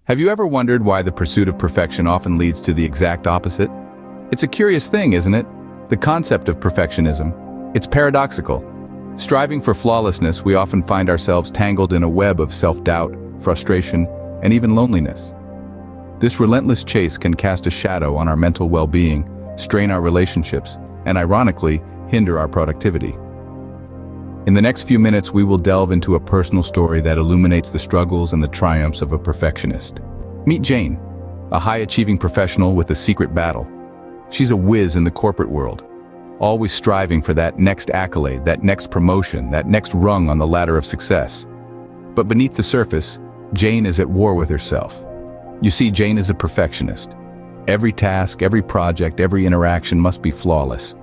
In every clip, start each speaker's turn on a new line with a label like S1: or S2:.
S1: Have you ever wondered why the pursuit of perfection often leads to the exact opposite? It's a curious thing, isn't it? The concept of perfectionism. It's paradoxical. Striving for flawlessness, we often find ourselves tangled in a web of self-doubt, frustration, and even loneliness. This relentless chase can cast a shadow on our mental well-being, strain our relationships, and ironically, hinder our productivity. In the next few minutes, we will delve into a personal story that illuminates the struggles and the triumphs of a perfectionist. Meet Jane, a high-achieving professional with a secret battle. She's a whiz in the corporate world, always striving for that next accolade, that next promotion, that next rung on the ladder of success. But beneath the surface, Jane is at war with herself. You see, Jane is a perfectionist. Every task, every project, every interaction must be flawless.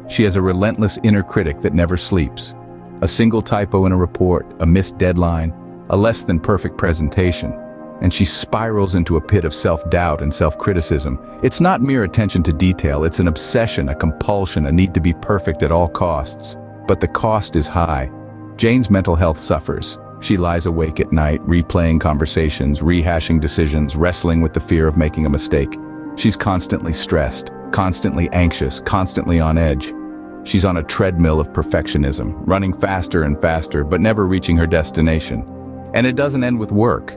S1: She has a relentless inner critic that never sleeps. A single typo in a report, a missed deadline, a less than perfect presentation, and she spirals into a pit of self-doubt and self-criticism. It's not mere attention to detail, it's an obsession, a compulsion, a need to be perfect at all costs. But the cost is high. Jane's mental health suffers. She lies awake at night, replaying conversations, rehashing decisions, wrestling with the fear of making a mistake. She's constantly stressed, constantly anxious, constantly on edge. She's on a treadmill of perfectionism, running faster and faster, but never reaching her destination. And it doesn't end with work.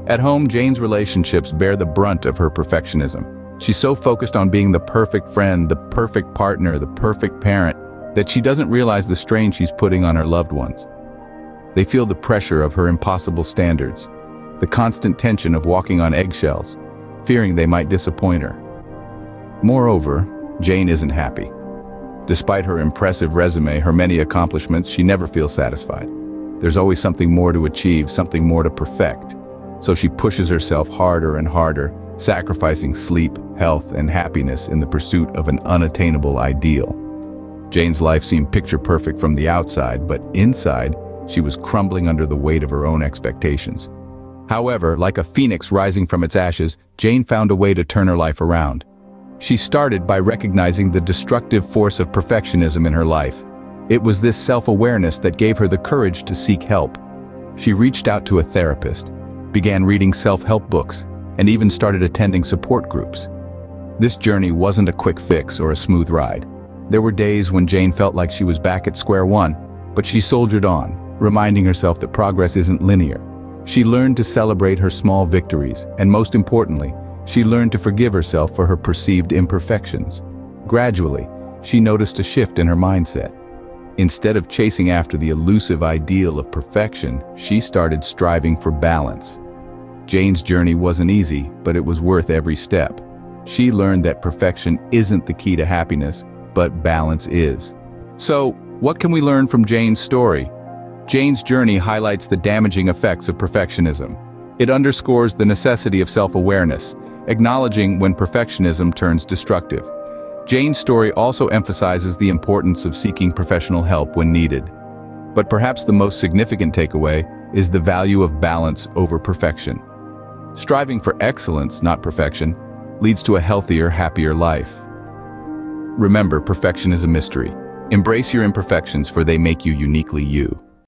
S1: At home, Jane's relationships bear the brunt of her perfectionism. She's so focused on being the perfect friend, the perfect partner, the perfect parent, that she doesn't realize the strain she's putting on her loved ones. They feel the pressure of her impossible standards, the constant tension of walking on eggshells, fearing they might disappoint her. Moreover, Jane isn't happy. Despite her impressive resume, her many accomplishments, she never feels satisfied. There's always something more to achieve, something more to perfect. So she pushes herself harder and harder, sacrificing sleep, health, and happiness in the pursuit of an unattainable ideal. Jane's life seemed picture perfect from the outside, but inside, she was crumbling under the weight of her own expectations. However, like a phoenix rising from its ashes, Jane found a way to turn her life around. She started by recognizing the destructive force of perfectionism in her life. It was this self-awareness that gave her the courage to seek help. She reached out to a therapist, began reading self-help books, and even started attending support groups. This journey wasn't a quick fix or a smooth ride. There were days when Jane felt like she was back at square one, but she soldiered on, reminding herself that progress isn't linear. She learned to celebrate her small victories, and most importantly, she learned to forgive herself for her perceived imperfections. Gradually, she noticed a shift in her mindset. Instead of chasing after the elusive ideal of perfection, she started striving for balance. Jane's journey wasn't easy, but it was worth every step. She learned that perfection isn't the key to happiness, but balance is. So, what can we learn from Jane's story? Jane's journey highlights the damaging effects of perfectionism. It underscores the necessity of self-awareness, acknowledging when perfectionism turns destructive. Jane's story also emphasizes the importance of seeking professional help when needed. But perhaps the most significant takeaway is the value of balance over perfection. Striving for excellence, not perfection, leads to a healthier, happier life. Remember, perfection is a mystery. Embrace your imperfections, for they make you uniquely you.